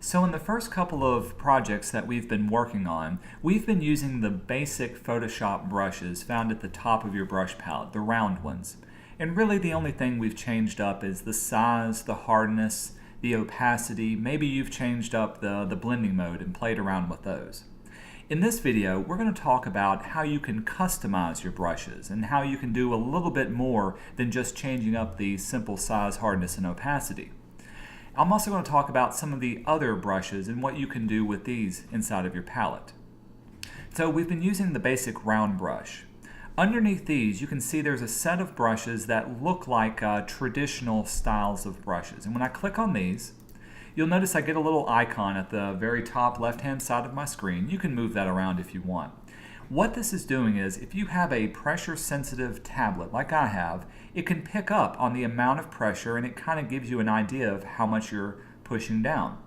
So in the first couple of projects that we've been working on, we've been using the basic Photoshop brushes found at the top of your brush palette, the round ones. And really the only thing we've changed up is the size, the hardness, the opacity. Maybe you've changed up the blending mode and played around with those. In this video, we're going to talk about how you can customize your brushes and how you can do a little bit more than just changing up the simple size, hardness, and opacity. I'm also going to talk about some of the other brushes and what you can do with these inside of your palette. So we've been using the basic round brush. Underneath these, you can see there's a set of brushes that look like traditional styles of brushes. And when I click on these, you'll notice I get a little icon at the very top left-hand side of my screen. You can move that around if you want. What this is doing is, if you have a pressure-sensitive tablet like I have, it can pick up on the amount of pressure and it kind of gives you an idea of how much you're pushing down.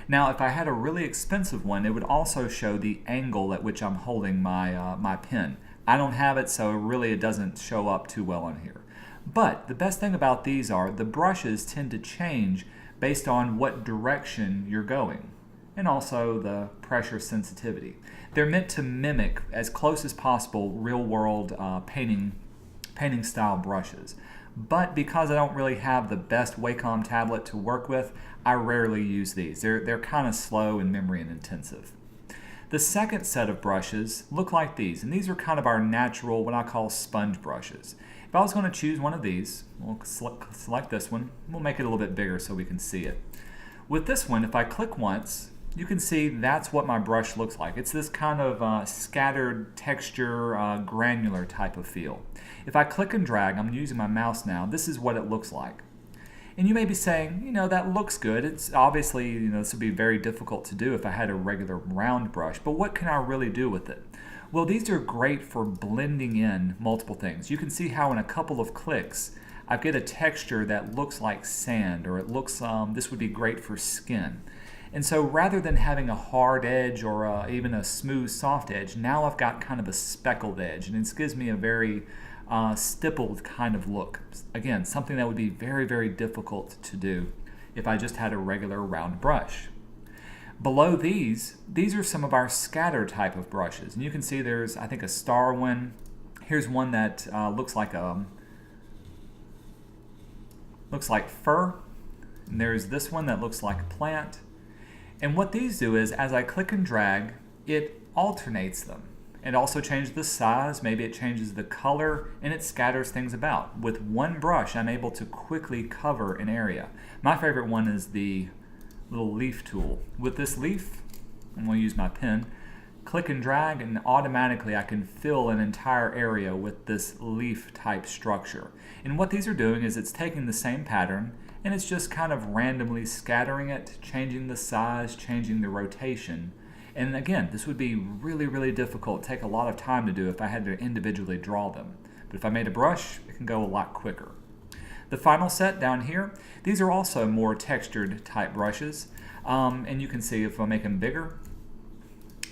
Now, if I had a really expensive one, it would also show the angle at which I'm holding my pen. I don't have it, so really it doesn't show up too well on here. But the best thing about these are the brushes tend to change based on what direction you're going, and also the pressure sensitivity. They're meant to mimic as close as possible real-world painting style brushes. But because I don't really have the best Wacom tablet to work with, I rarely use these. They're kind of slow and memory and intensive. The second set of brushes look like these, and these are kind of our natural, what I call sponge brushes. If I was going to choose one of these, we'll select this one. We'll make it a little bit bigger so we can see it. With this one, if I click once, you can see that's what my brush looks like. It's this kind of scattered texture, granular type of feel. If I click and drag, I'm using my mouse now, this is what it looks like. And you may be saying, that looks good. It's obviously, this would be very difficult to do if I had a regular round brush, but what can I really do with it? Well, these are great for blending in multiple things. You can see how in a couple of clicks, I get a texture that looks like sand, or it looks, this would be great for skin. And so rather than having a hard edge or even a smooth, soft edge, now I've got kind of a speckled edge, and it gives me a very stippled kind of look. Again, something that would be very, very difficult to do if I just had a regular round brush. Below these are some of our scatter type of brushes. And you can see there's, I think, a star one. Here's one that looks like fur. And there's this one that looks like a plant. And what these do is, as I click and drag, it alternates them. It also changes the size, maybe it changes the color, and it scatters things about. With one brush, I'm able to quickly cover an area. My favorite one is the little leaf tool. With this leaf, I'm going to use my pen, click and drag, and automatically I can fill an entire area with this leaf type structure. And what these are doing is it's taking the same pattern and it's just kind of randomly scattering it, changing the size, changing the rotation. And again, this would be really, really difficult, take a lot of time to do if I had to individually draw them. But if I made a brush, it can go a lot quicker. The final set down here, these are also more textured type brushes. And you can see if I make them bigger,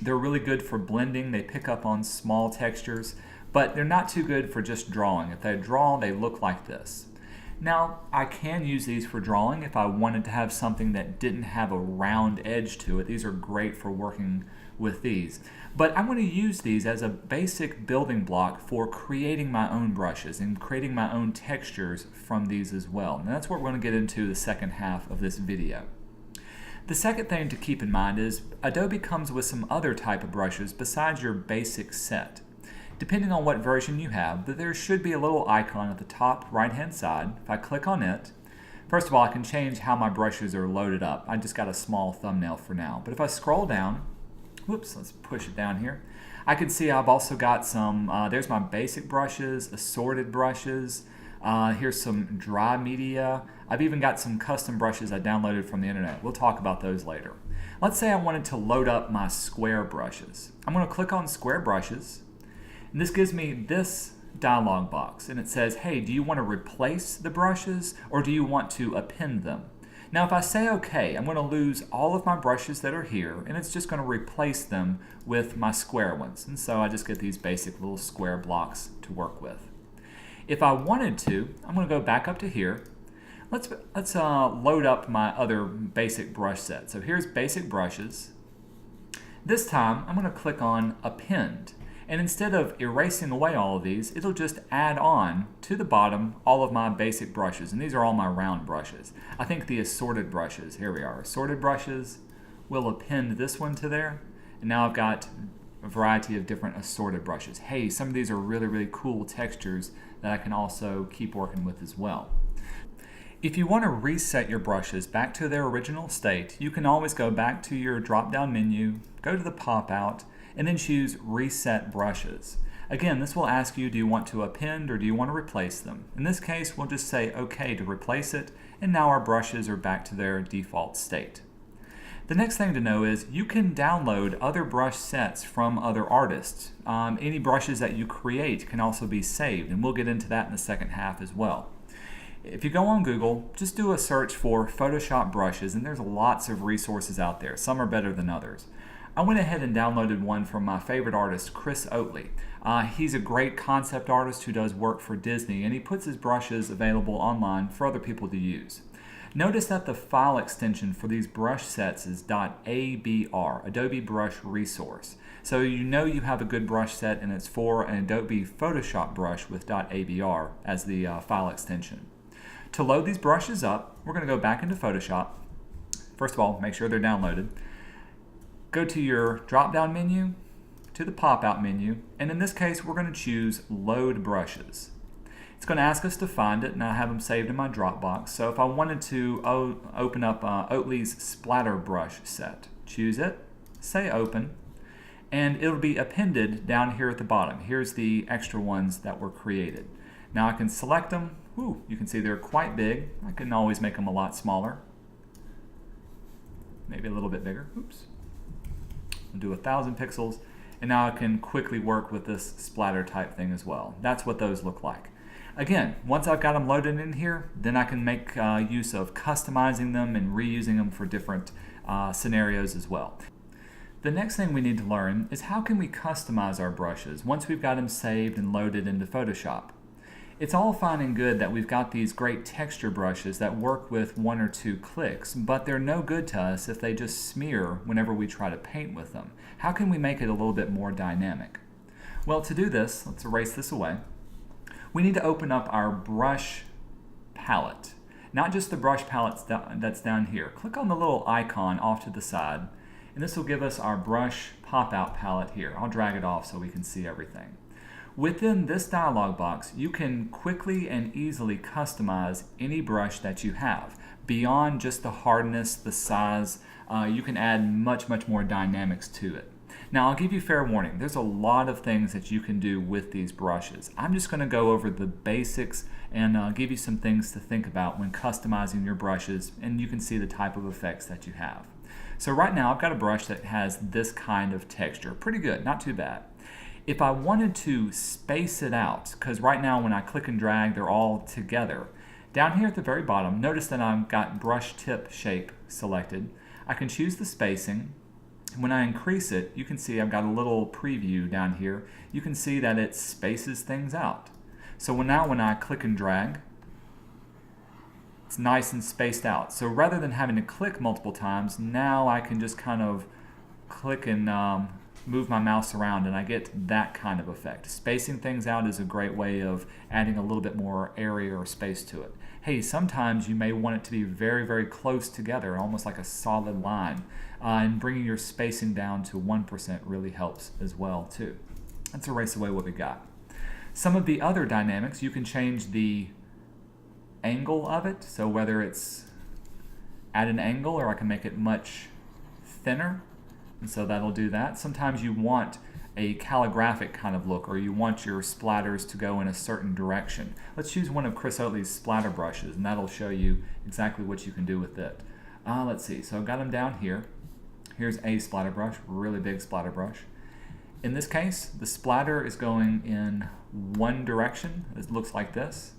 they're really good for blending. They pick up on small textures, but they're not too good for just drawing. If I draw, they look like this. Now, I can use these for drawing if I wanted to have something that didn't have a round edge to it. These are great for working with these. But I'm going to use these as a basic building block for creating my own brushes and creating my own textures from these as well. And that's what we're going to get into the second half of this video. The second thing to keep in mind is Adobe comes with some other type of brushes besides your basic set. Depending on what version you have, there should be a little icon at the top right-hand side. If I click on it, first of all, I can change how my brushes are loaded up. I just got a small thumbnail for now. But if I scroll down, whoops, let's push it down here. I can see I've also got some, there's my basic brushes, assorted brushes. Here's some dry media. I've even got some custom brushes I downloaded from the internet. We'll talk about those later. Let's say I wanted to load up my square brushes. I'm going to click on square brushes. And this gives me this dialog box, and it says, hey, do you want to replace the brushes or do you want to append them? Now if I say OK, I'm going to lose all of my brushes that are here, and it's just going to replace them with my square ones. And so I just get these basic little square blocks to work with. If I wanted to, I'm going to go back up to here. Let's load up my other basic brush set. So here's basic brushes. This time I'm going to click on append. And instead of erasing away all of these, it'll just add on to the bottom all of my basic brushes. And these are all my round brushes. I think the assorted brushes, here we are, assorted brushes, will append this one to there. And now I've got a variety of different assorted brushes. Hey, some of these are really, really cool textures that I can also keep working with as well. If you want to reset your brushes back to their original state, you can always go back to your drop-down menu, go to the pop-out, and then choose Reset Brushes. Again, this will ask you, do you want to append or do you want to replace them? In this case, we'll just say OK to replace it, and now our brushes are back to their default state. The next thing to know is you can download other brush sets from other artists. Any brushes that you create can also be saved, and we'll get into that in the second half as well. If you go on Google, just do a search for Photoshop brushes, and there's lots of resources out there. Some are better than others. I went ahead and downloaded one from my favorite artist, Chris Oatley. He's a great concept artist who does work for Disney, and he puts his brushes available online for other people to use. Notice that the file extension for these brush sets is .abr, Adobe Brush Resource. So you know you have a good brush set, and it's for an Adobe Photoshop brush with .abr as the file extension. To load these brushes up, we're going to go back into Photoshop. First of all, make sure they're downloaded. Go to your drop-down menu, to the pop-out menu, and in this case we're going to choose Load Brushes. It's going to ask us to find it, and I have them saved in my Dropbox. So if I wanted to open up Oatley's Splatter Brush set, choose it, say Open, and it'll be appended down here at the bottom. Here's the extra ones that were created. Now I can select them. Whew, you can see they're quite big. I can always make them a lot smaller. Maybe a little bit bigger. Oops. I'll do 1,000 pixels, and now I can quickly work with this splatter type thing as well. That's what those look like. Again, once I've got them loaded in here, then I can make use of customizing them and reusing them for different scenarios as well. The next thing we need to learn is how can we customize our brushes once we've got them saved and loaded into Photoshop. It's all fine and good that we've got these great texture brushes that work with 1 or 2 clicks, but they're no good to us if they just smear whenever we try to paint with them. How can we make it a little bit more dynamic? Well, to do this, let's erase this away. We need to open up our brush palette. Not just the brush palette that's down here. Click on the little icon off to the side, and this will give us our brush pop-out palette here. I'll drag it off so we can see everything. Within this dialog box, you can quickly and easily customize any brush that you have. Beyond just the hardness, the size, you can add much more dynamics to it. Now I'll give you fair warning, there's a lot of things that you can do with these brushes. I'm just going to go over the basics and give you some things to think about when customizing your brushes, and you can see the type of effects that you have. So right now I've got a brush that has this kind of texture. Pretty good, not too bad. If I wanted to space it out, because right now when I click and drag they're all together, down here at the very bottom, notice that I've got brush tip shape selected. I can choose the spacing. When I increase it, you can see I've got a little preview down here. You can see that it spaces things out. So now when I click and drag, it's nice and spaced out. So rather than having to click multiple times, now I can just kind of click and move my mouse around and I get that kind of effect. Spacing things out is a great way of adding a little bit more area or space to it. Hey, sometimes you may want it to be very close together, almost like a solid line, and bringing your spacing down to 1% really helps as well too. Let's erase away what we got. Some of the other dynamics, you can change the angle of it, so whether it's at an angle or I can make it much thinner. And so that'll do that. Sometimes you want a calligraphic kind of look, or you want your splatters to go in a certain direction. Let's choose one of Chris Oatley's splatter brushes, and that'll show you exactly what you can do with it. Let's see, so I've got them down here. Here's a splatter brush, really big splatter brush. In this case, the splatter is going in one direction. It looks like this.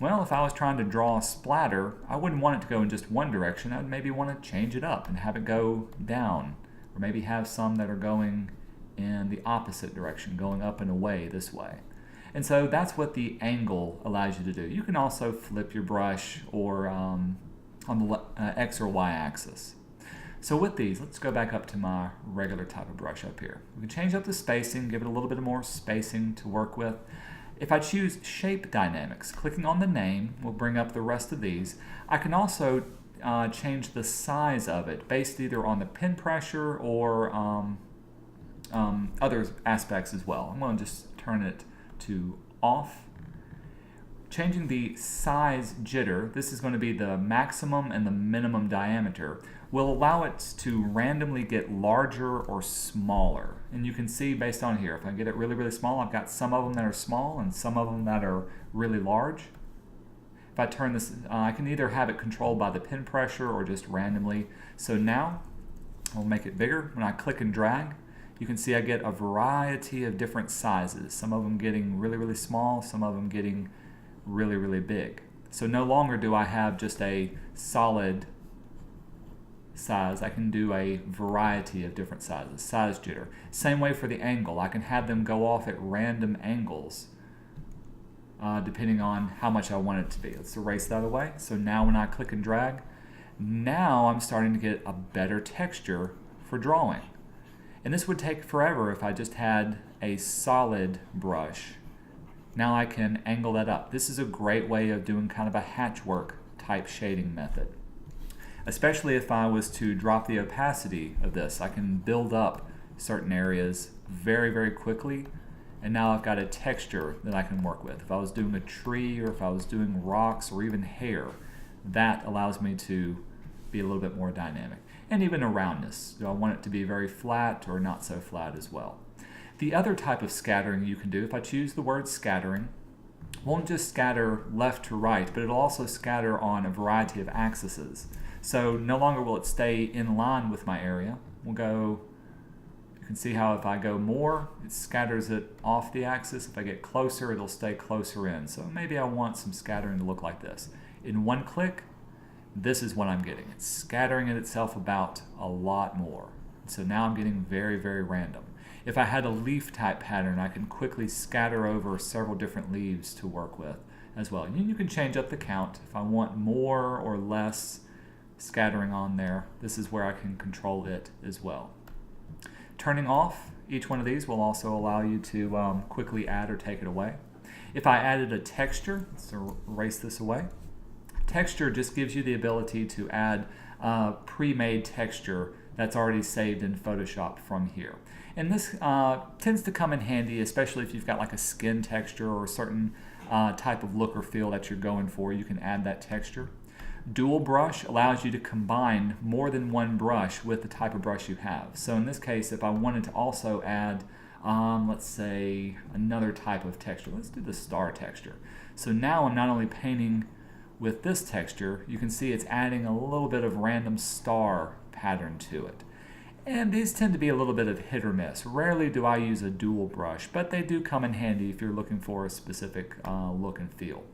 Well, if I was trying to draw a splatter, I wouldn't want it to go in just one direction. I'd maybe want to change it up and have it go down. Or maybe have some that are going in the opposite direction, going up and away this way. And so that's what the angle allows you to do. You can also flip your brush or on the X or Y axis. So with these, let's go back up to my regular type of brush up here. We can change up the spacing, give it a little bit more spacing to work with. If I choose Shape Dynamics, clicking on the name will bring up the rest of these. I can also change the size of it based either on the pin pressure or other aspects as well. I'm going to just turn it to off. Changing the size jitter, this is going to be the maximum and the minimum diameter, will allow it to randomly get larger or smaller. And you can see based on here, if I get it really, really small, I've got some of them that are small and some of them that are really large. If I turn this, I can either have it controlled by the pin pressure or just randomly. So now, I'll make it bigger. When I click and drag, you can see I get a variety of different sizes. Some of them getting really, really small, some of them getting really, really big. So no longer do I have just a solid size. I can do a variety of different sizes. Size jitter. Same way for the angle. I can have them go off at random angles depending on how much I want it to be. Let's erase that away. So now when I click and drag, now I'm starting to get a better texture for drawing. And this would take forever if I just had a solid brush. Now I can angle that up. This is a great way of doing kind of a hatchwork type shading method. Especially if I was to drop the opacity of this, I can build up certain areas very, very quickly, and now I've got a texture that I can work with. If I was doing a tree or if I was doing rocks or even hair, that allows me to be a little bit more dynamic. And even a roundness. Do I want it to be very flat or not so flat as well? The other type of scattering you can do, if I choose the word scattering, won't just scatter left to right, but it'll also scatter on a variety of axes. So no longer will it stay in line with my area. We'll go, you can see how if I go more, it scatters it off the axis. If I get closer, it'll stay closer in. So maybe I want some scattering to look like this. In one click, this is what I'm getting. It's scattering it itself about a lot more. So now I'm getting very, very random. If I had a leaf type pattern, I can quickly scatter over several different leaves to work with as well. And you can change up the count. If I want more or less scattering on there, this is where I can control it as well. Turning off each one of these will also allow you to quickly add or take it away. If I added a texture, let's erase this away. Texture just gives you the ability to add pre-made texture that's already saved in Photoshop from here. And this tends to come in handy, especially if you've got like a skin texture or a certain type of look or feel that you're going for. You can add that texture. Dual brush allows you to combine more than one brush with the type of brush you have. So in this case, if I wanted to also add, let's say, another type of texture. Let's do the star texture. So now I'm not only painting with this texture, you can see it's adding a little bit of random star pattern to it. And these tend to be a little bit of hit or miss. Rarely do I use a dual brush, but they do come in handy if you're looking for a specific look and feel.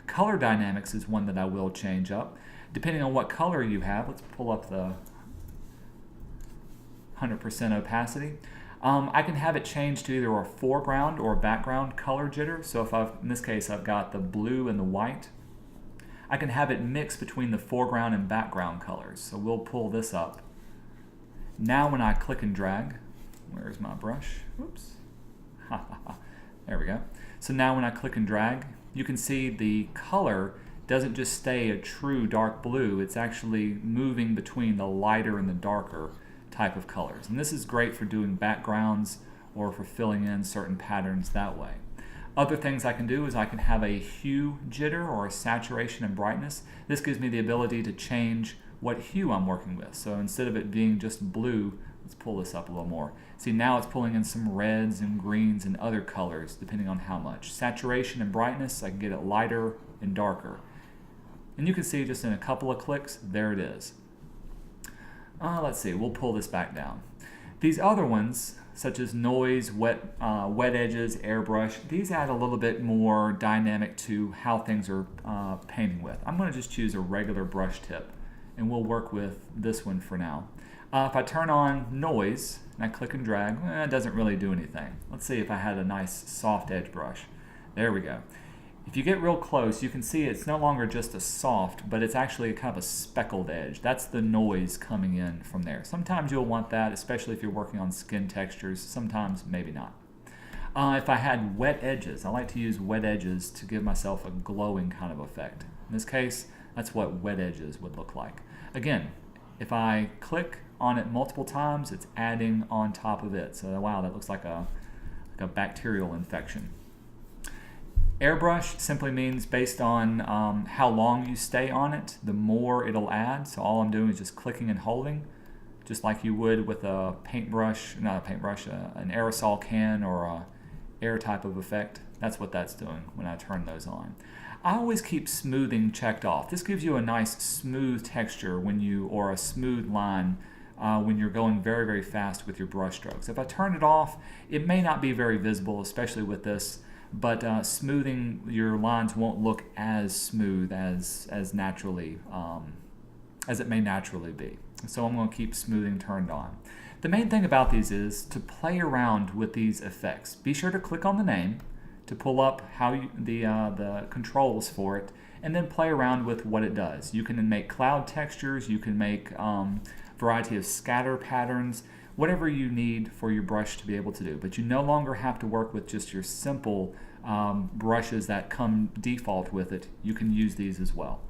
Color dynamics is one that I will change up. Depending on what color you have, let's pull up the 100% opacity. I can have it change to either a foreground or a background color jitter. So if in this case I've got the blue and the white, I can have it mix between the foreground and background colors. So we'll pull this up. Now when I click and drag, where's my brush? Oops. There we go. So now when I click and drag, you can see the color doesn't just stay a true dark blue, it's actually moving between the lighter and the darker type of colors. And this is great for doing backgrounds or for filling in certain patterns that way. Other things I can do is I can have a hue jitter or a saturation and brightness. This gives me the ability to change what hue I'm working with. So instead of it being just blue, let's pull this up a little more. See, now it's pulling in some reds and greens and other colors depending on how much. Saturation and brightness, I can get it lighter and darker. And you can see just in a couple of clicks, there it is. Let's see, we'll pull this back down. These other ones, such as noise, wet edges, airbrush, these add a little bit more dynamic to how things are painting with. I'm going to just choose a regular brush tip, and we'll work with this one for now. If I turn on noise, and I click and drag, it doesn't really do anything. Let's see if I had a nice soft edge brush. There we go. If you get real close, you can see it's no longer just a soft, but it's actually kind of a speckled edge. That's the noise coming in from there. Sometimes you'll want that, especially if you're working on skin textures. Sometimes, maybe not. If I had wet edges, I like to use wet edges to give myself a glowing kind of effect. In this case, that's what wet edges would look like. Again, if I click on it multiple times, it's adding on top of it. So wow, that looks like a bacterial infection. Airbrush simply means based on how long you stay on it, the more it'll add. So all I'm doing is just clicking and holding, just like you would with a paintbrush, not a paintbrush, an aerosol can or a air type of effect. That's what that's doing when I turn those on. I always keep smoothing checked off. This gives you a nice smooth texture or a smooth line when you're going very, very fast with your brush strokes. If I turn it off, it may not be very visible, especially with this, but smoothing your lines won't look as smooth as naturally as it may naturally be. So I'm going to keep smoothing turned on. The main thing about these is to play around with these effects. Be sure to click on the name to pull up the controls for it, and then play around with what it does. You can make cloud textures, you can make variety of scatter patterns, whatever you need for your brush to be able to do. But you no longer have to work with just your simple brushes that come default with it. You can use these as well.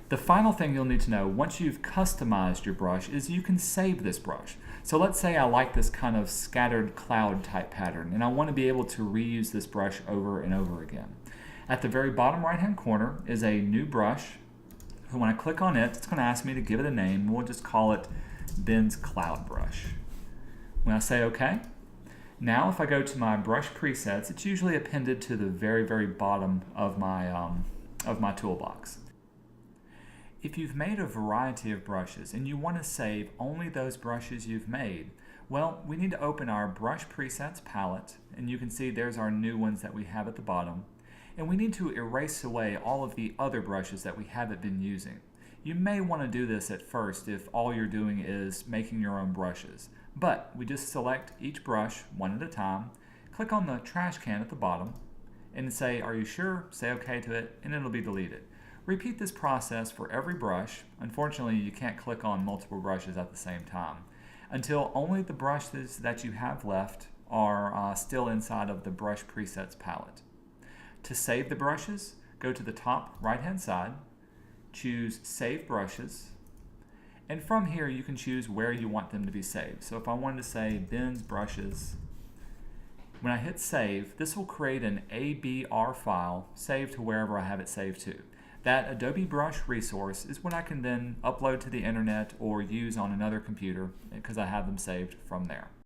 The final thing you'll need to know once you've customized your brush is you can save this brush. So let's say I like this kind of scattered cloud type pattern and I want to be able to reuse this brush over and over again. At the very bottom right hand corner is a new brush. So when I click on it, it's going to ask me to give it a name. We'll just call it Ben's Cloud Brush. When I say OK, now if I go to my brush presets, it's usually appended to the very, very bottom of my toolbox. If you've made a variety of brushes and you want to save only those brushes you've made, well, we need to open our Brush Presets palette, and you can see there's our new ones that we have at the bottom. And we need to erase away all of the other brushes that we haven't been using. You may want to do this at first if all you're doing is making your own brushes. But we just select each brush one at a time, click on the trash can at the bottom, and say, are you sure? Say OK to it, and it'll be deleted. Repeat this process for every brush. Unfortunately, you can't click on multiple brushes at the same time until only the brushes that you have left are still inside of the Brush Presets palette. To save the brushes, go to the top right-hand side, choose Save Brushes, and from here you can choose where you want them to be saved. So if I wanted to say Ben's Brushes, when I hit Save, this will create an ABR file saved to wherever I have it saved to. That Adobe Brush resource is what I can then upload to the internet or use on another computer because I have them saved from there.